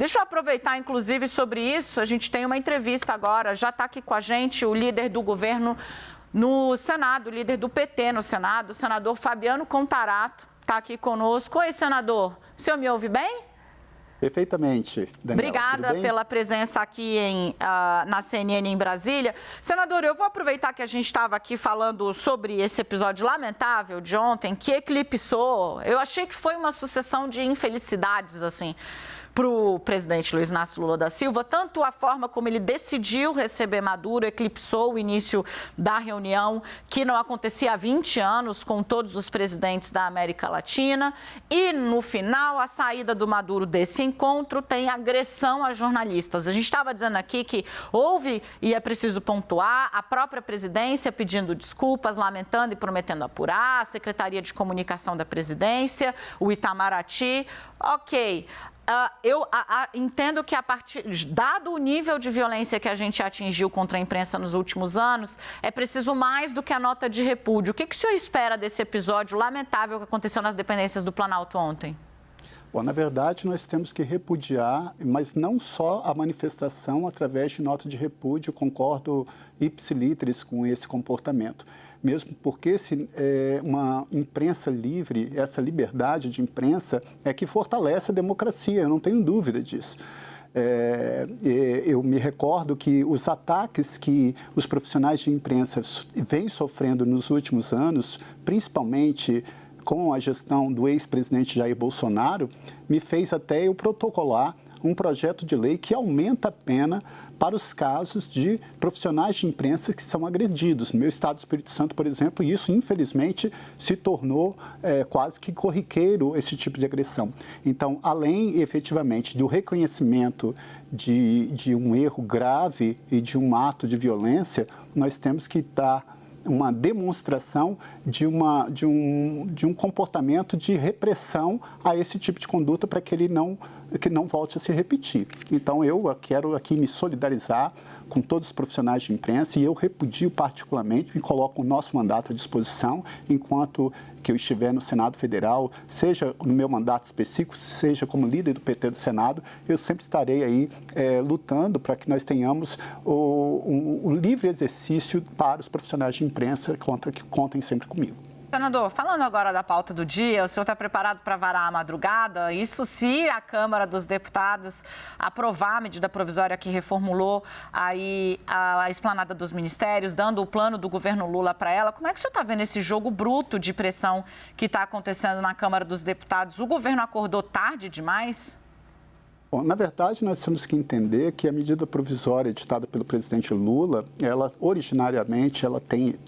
Deixa eu aproveitar, inclusive, sobre isso. A gente tem uma entrevista agora, já está aqui com a gente o líder do governo no Senado, o líder do PT no Senado, o senador Fabiano Contarato, está aqui conosco. Oi, senador, o senhor me ouve bem? Perfeitamente, Daniela. Obrigada pela presença aqui na CNN em Brasília. Senador, eu vou aproveitar que a gente estava aqui falando sobre esse episódio lamentável de ontem, que eclipsou. Eu achei que foi uma sucessão de infelicidades, assim, para o presidente Luiz Inácio Lula da Silva. Tanto a forma como ele decidiu receber Maduro eclipsou o início da reunião, que não acontecia há 20 anos com todos os presidentes da América Latina. E, no final, a saída do Maduro desse encontro tem agressão a jornalistas. A gente estava dizendo aqui que houve, e é preciso pontuar, a própria presidência pedindo desculpas, lamentando e prometendo apurar, a Secretaria de Comunicação da Presidência, o Itamaraty. Ok. Eu entendo que, dado o nível de violência que a gente atingiu contra a imprensa nos últimos anos, é preciso mais do que a nota de repúdio. O que o senhor espera desse episódio lamentável que aconteceu nas dependências do Planalto ontem? Bom, na verdade, nós temos que repudiar, mas não só a manifestação através de nota de repúdio, concordo ipsiliteris com esse comportamento. Mesmo porque uma imprensa livre, essa liberdade de imprensa é que fortalece a democracia, eu não tenho dúvida disso. Eu me recordo que os ataques que os profissionais de imprensa vêm sofrendo nos últimos anos, principalmente com a gestão do ex-presidente Jair Bolsonaro, me fez até eu protocolar um projeto de lei que aumenta a pena para os casos de profissionais de imprensa que são agredidos. No meu estado do Espírito Santo, por exemplo, isso, infelizmente, se tornou quase que corriqueiro, esse tipo de agressão. Então, além, efetivamente, do reconhecimento de um erro grave e de um ato de violência, nós temos que dar uma demonstração de um comportamento de repressão a esse tipo de conduta para que ele não volte a se repetir. Então, eu quero aqui me solidarizar com todos os profissionais de imprensa e eu repudio particularmente e coloco o nosso mandato à disposição enquanto que eu estiver no Senado Federal, seja no meu mandato específico, seja como líder do PT do Senado, eu sempre estarei aí lutando para que nós tenhamos o livre exercício para os profissionais de imprensa que contem sempre comigo. Senador, falando agora da pauta do dia, o senhor está preparado para varar a madrugada? Isso se a Câmara dos Deputados aprovar a medida provisória que reformulou aí a esplanada dos ministérios, dando o plano do governo Lula para ela. Como é que o senhor está vendo esse jogo bruto de pressão que está acontecendo na Câmara dos Deputados? O governo acordou tarde demais? Bom, na verdade, nós temos que entender que a medida provisória editada pelo presidente Lula, ela originariamente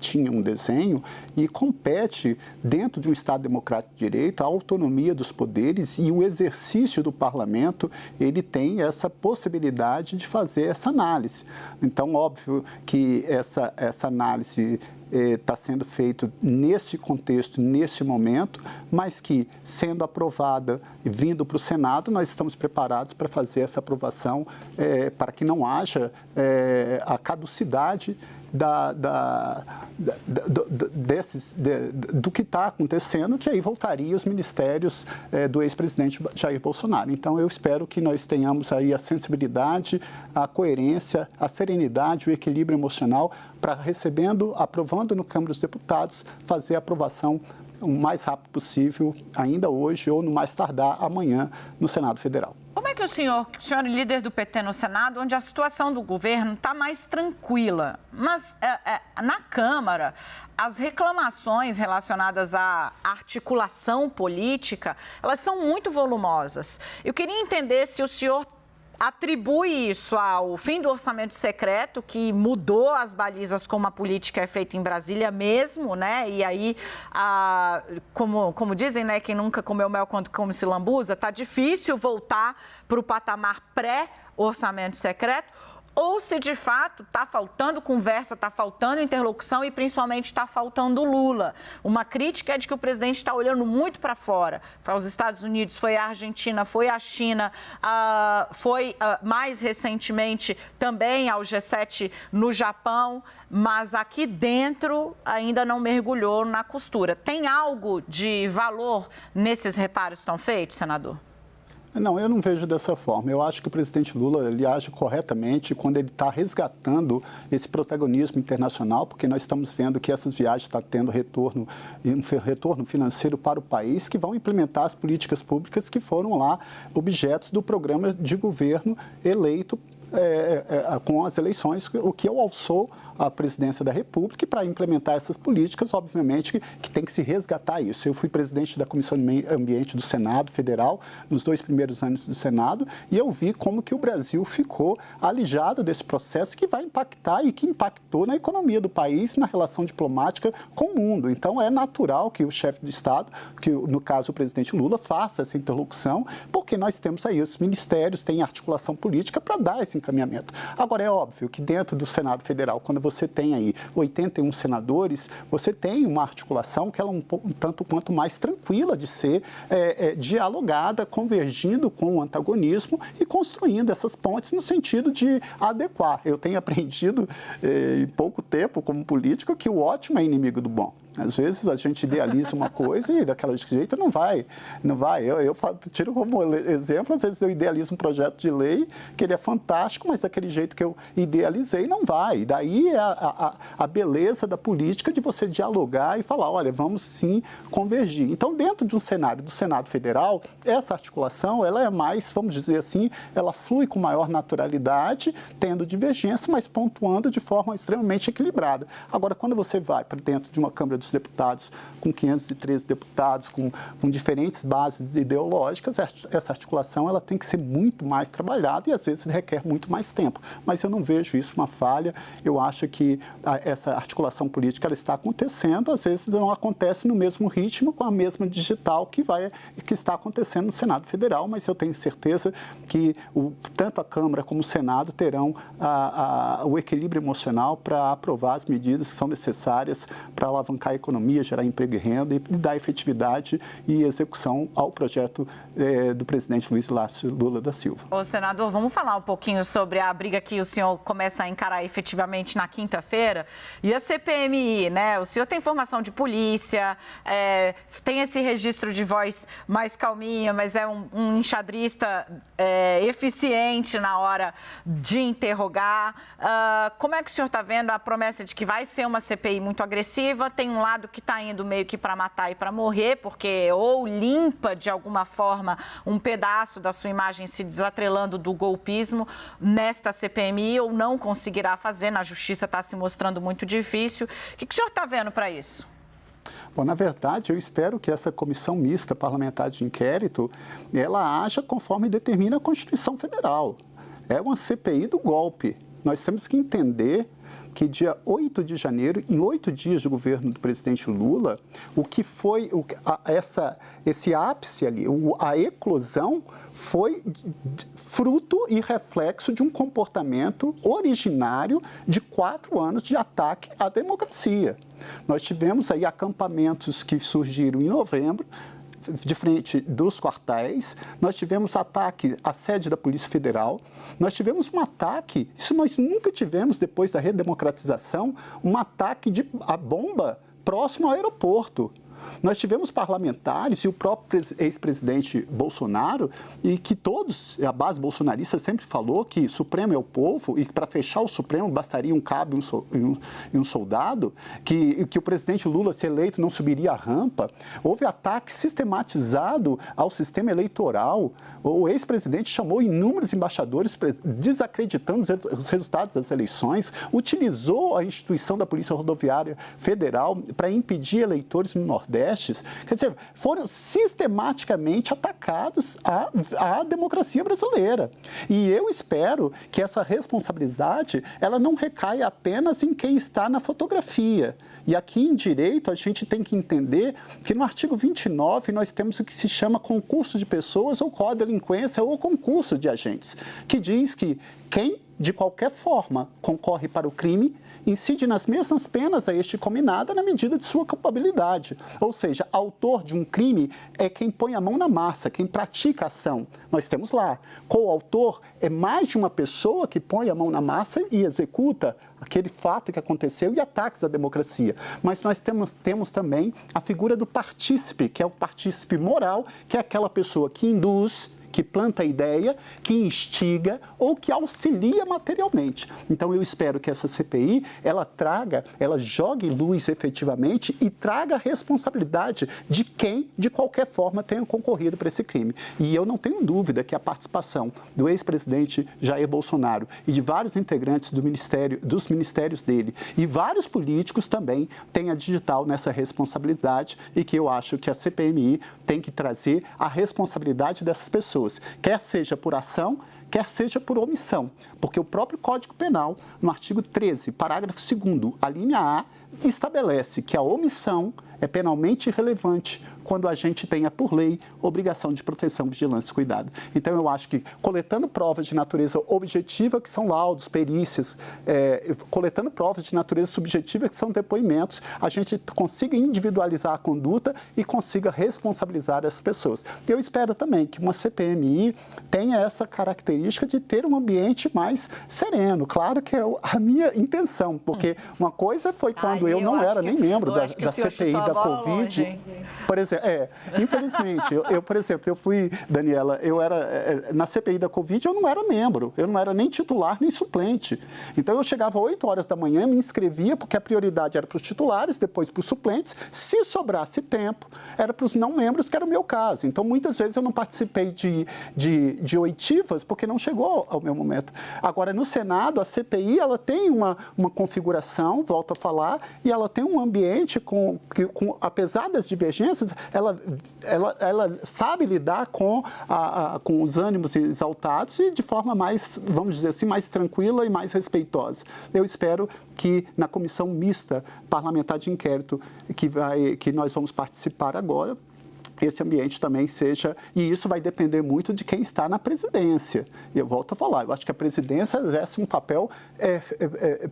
tinha um desenho e compete, dentro de um Estado democrático de direito, a autonomia dos poderes e o exercício do parlamento, ele tem essa possibilidade de fazer essa análise. Então, óbvio que essa análise está sendo feito nesse contexto, nesse momento, mas que, sendo aprovada e vindo para o Senado, nós estamos preparados para fazer essa aprovação para que não haja a caducidade do que está acontecendo, que aí voltaria os ministérios do ex-presidente Jair Bolsonaro. Então, eu espero que nós tenhamos aí a sensibilidade, a coerência, a serenidade, o equilíbrio emocional para aprovando no Câmara dos Deputados, fazer a aprovação o mais rápido possível, ainda hoje ou no mais tardar amanhã, no Senado Federal. Como é que o senhor é líder do PT no Senado, onde a situação do governo está mais tranquila, mas na Câmara, as reclamações relacionadas à articulação política, elas são muito volumosas. Eu queria entender se o senhor atribui isso ao fim do orçamento secreto, que mudou as balizas como a política é feita em Brasília mesmo, né? E aí, como dizem, né? Quem nunca comeu mel quando come se lambuza, tá difícil voltar para o patamar pré-orçamento secreto, ou se de fato está faltando conversa, está faltando interlocução e principalmente está faltando Lula. Uma crítica é de que o presidente está olhando muito para fora. Foi aos Estados Unidos, foi à Argentina, foi à China, foi mais recentemente também ao G7 no Japão, mas aqui dentro ainda não mergulhou na costura. Tem algo de valor nesses reparos que estão feitos, senador? Não, eu não vejo dessa forma. Eu acho que o presidente Lula ele age corretamente quando ele está resgatando esse protagonismo internacional, porque nós estamos vendo que essas viagens estão tendo retorno, um retorno financeiro para o país, que vão implementar as políticas públicas que foram lá objetos do programa de governo eleito com as eleições, o que alçou a presidência da República, e para implementar essas políticas, obviamente, que tem que se resgatar isso. Eu fui presidente da Comissão de Meio Ambiente do Senado Federal nos 2 primeiros anos do Senado, e eu vi como que o Brasil ficou alijado desse processo que vai impactar e que impactou na economia do país, na relação diplomática com o mundo. Então, é natural que o chefe de Estado, que no caso o presidente Lula, faça essa interlocução, porque nós temos aí os ministérios, têm articulação política para dar esse encaminhamento. Agora, é óbvio que dentro do Senado Federal, quando você tem aí 81 senadores, você tem uma articulação que ela é um tanto quanto mais tranquila de ser dialogada, convergindo com o antagonismo e construindo essas pontes no sentido de adequar. Eu tenho aprendido em pouco tempo como político que o ótimo é inimigo do bom. Às vezes a gente idealiza uma coisa e daquele jeito não vai. Eu tiro como exemplo, às vezes eu idealizo um projeto de lei que ele é fantástico, mas daquele jeito que eu idealizei não vai. Daí é a beleza da política de você dialogar e falar, olha, vamos sim convergir. Então, dentro de um cenário do Senado Federal, essa articulação, ela é mais, vamos dizer assim, ela flui com maior naturalidade, tendo divergência, mas pontuando de forma extremamente equilibrada. Agora, quando você vai para dentro de uma Câmara dos Deputados, com 513 deputados, com diferentes bases ideológicas, essa articulação ela tem que ser muito mais trabalhada e, às vezes, requer muito mais tempo. Mas eu não vejo isso uma falha. Eu acho que essa articulação política ela está acontecendo, às vezes não acontece no mesmo ritmo, com a mesma digital que está acontecendo no Senado Federal, mas eu tenho certeza que tanto a Câmara como o Senado terão o equilíbrio emocional para aprovar as medidas que são necessárias para alavancar a economia, gerar emprego e renda e dar efetividade e execução ao projeto do presidente Luiz Inácio Lula da Silva. Ô, senador, vamos falar um pouquinho sobre a briga que o senhor começa a encarar efetivamente na quinta-feira e a CPMI, né? O senhor tem formação de polícia, tem esse registro de voz mais calminha, mas é um enxadrista eficiente na hora de interrogar. Como é que o senhor está vendo a promessa de que vai ser uma CPI muito agressiva? Tem um lado que está indo meio que para matar e para morrer, porque ou limpa de alguma forma um pedaço da sua imagem se desatrelando do golpismo nesta CPMI, ou não conseguirá fazer, na justiça está se mostrando muito difícil. O que o senhor está vendo para isso? Bom, na verdade, eu espero que essa comissão mista parlamentar de inquérito, ela haja conforme determina a Constituição Federal. É uma CPI do golpe. Nós temos que entender que dia 8 de janeiro, em 8 dias do governo do presidente Lula, o que foi esse ápice ali, a eclosão, foi fruto e reflexo de um comportamento originário de 4 anos de ataque à democracia. Nós tivemos aí acampamentos que surgiram em novembro, de frente dos quartéis, nós tivemos ataque à sede da Polícia Federal, nós tivemos um ataque, isso nós nunca tivemos depois da redemocratização, um ataque a bomba próximo ao aeroporto. Nós tivemos parlamentares e o próprio ex-presidente Bolsonaro, e que todos, a base bolsonarista sempre falou que Supremo é o povo e que para fechar o Supremo bastaria um cabo e um soldado, que o presidente Lula, se eleito, não subiria a rampa. Houve ataque sistematizado ao sistema eleitoral. O ex-presidente chamou inúmeros embaixadores desacreditando os resultados das eleições, utilizou a instituição da Polícia Rodoviária Federal para impedir eleitores no Nordeste. Quer dizer, foram sistematicamente atacados a democracia brasileira. E eu espero que essa responsabilidade ela não recaia apenas em quem está na fotografia. E aqui em direito a gente tem que entender que no artigo 29 nós temos o que se chama concurso de pessoas ou código de delinquência ou concurso de agentes, que diz que quem de qualquer forma concorre para o crime incide nas mesmas penas a este combinado na medida de sua culpabilidade. Ou seja, autor de um crime é quem põe a mão na massa, quem pratica a ação. Nós temos lá. Coautor é mais de uma pessoa que põe a mão na massa e executa aquele fato que aconteceu e ataques à democracia. Mas nós temos também a figura do partícipe, que é o partícipe moral, que é aquela pessoa que induz, que planta ideia, que instiga ou que auxilia materialmente. Então, eu espero que essa CPI, ela jogue luz efetivamente e traga responsabilidade de quem, de qualquer forma, tenha concorrido para esse crime. E eu não tenho dúvida que a participação do ex-presidente Jair Bolsonaro e de vários integrantes dos ministérios dele e vários políticos também têm a digital nessa responsabilidade e que eu acho que a CPMI tem que trazer a responsabilidade dessas pessoas, quer seja por ação, quer seja por omissão, porque o próprio Código Penal, no artigo 13, parágrafo 2º, a linha A, estabelece que a omissão é penalmente irrelevante quando a gente tenha, por lei, obrigação de proteção, vigilância e cuidado. Então, eu acho que, coletando provas de natureza objetiva, que são laudos, perícias, coletando provas de natureza subjetiva, que são depoimentos, a gente consiga individualizar a conduta e consiga responsabilizar as pessoas. Eu espero também que uma CPMI tenha essa característica de ter um ambiente mais sereno. Claro que é a minha intenção, porque uma coisa foi quando eu não era nem membro da CPI da Covid. Por exemplo, infelizmente, por exemplo, eu fui, Daniela, na CPI da Covid eu não era membro, eu não era nem titular nem suplente. Então eu chegava às 8 horas da manhã, me inscrevia, porque a prioridade era para os titulares, depois para os suplentes. Se sobrasse tempo, era para os não membros, que era o meu caso. Então muitas vezes eu não participei de oitivas, porque não chegou ao meu momento. Agora, no Senado, a CPI ela tem uma configuração, volto a falar, e ela tem um ambiente apesar das divergências, ela sabe lidar com os ânimos exaltados e de forma mais, vamos dizer assim, mais tranquila e mais respeitosa. Eu espero que na comissão mista parlamentar de inquérito que nós vamos participar agora, esse ambiente também seja, e isso vai depender muito de quem está na presidência. E eu volto a falar, eu acho que a presidência exerce um papel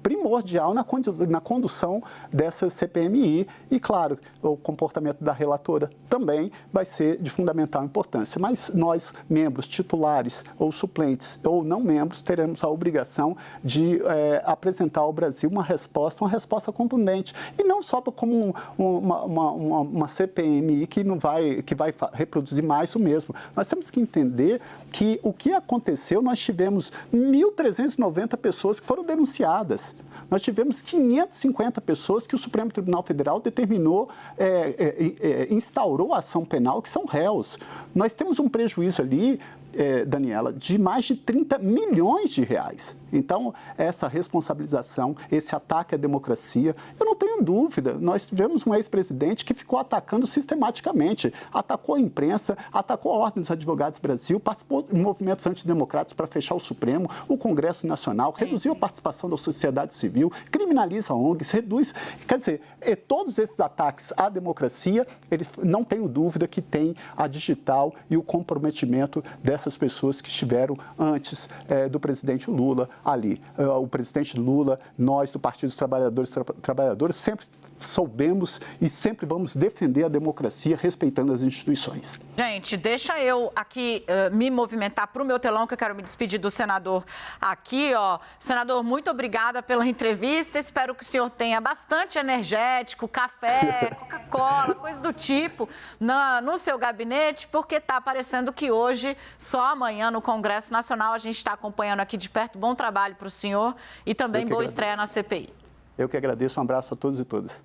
primordial na condução dessa CPMI e, claro, o comportamento da relatora também vai ser de fundamental importância. Mas nós, membros titulares ou suplentes ou não membros, teremos a obrigação de apresentar ao Brasil uma resposta contundente. E não só como uma CPMI que vai reproduzir mais o mesmo. Nós temos que entender que o que aconteceu, nós tivemos 1.390 pessoas que foram denunciadas. Nós tivemos 550 pessoas que o Supremo Tribunal Federal determinou, instaurou a ação penal, que são réus. Nós temos um prejuízo ali, Daniela, de mais de 30 milhões de reais. Então, essa responsabilização, esse ataque à democracia, eu não tenho dúvida. Nós tivemos um ex-presidente que ficou atacando sistematicamente, atacou a imprensa, atacou a Ordem dos Advogados do Brasil, participou de movimentos antidemocráticos para fechar o Supremo, o Congresso Nacional, reduziu a participação da sociedade civil, criminaliza ONGs, reduz... Quer dizer, todos esses ataques à democracia, eles, não tenho dúvida que tem a digital e o comprometimento dessas pessoas que estiveram antes do presidente Lula ali. O presidente Lula, nós do Partido dos Trabalhadores sempre soubemos e sempre vamos defender a democracia respeitando as instituições. Gente, deixa eu aqui me movimentar para o meu telão, que eu quero me despedir do senador aqui, ó. Senador, muito obrigada pela entrevista, espero que o senhor tenha bastante energético, café, Coca-Cola, coisa do tipo, no seu gabinete, porque está parecendo que hoje, só amanhã no Congresso Nacional, a gente está acompanhando aqui de perto. Bom trabalho para o senhor e também boa estreia na CPI. Eu que agradeço, um abraço a todos e todas.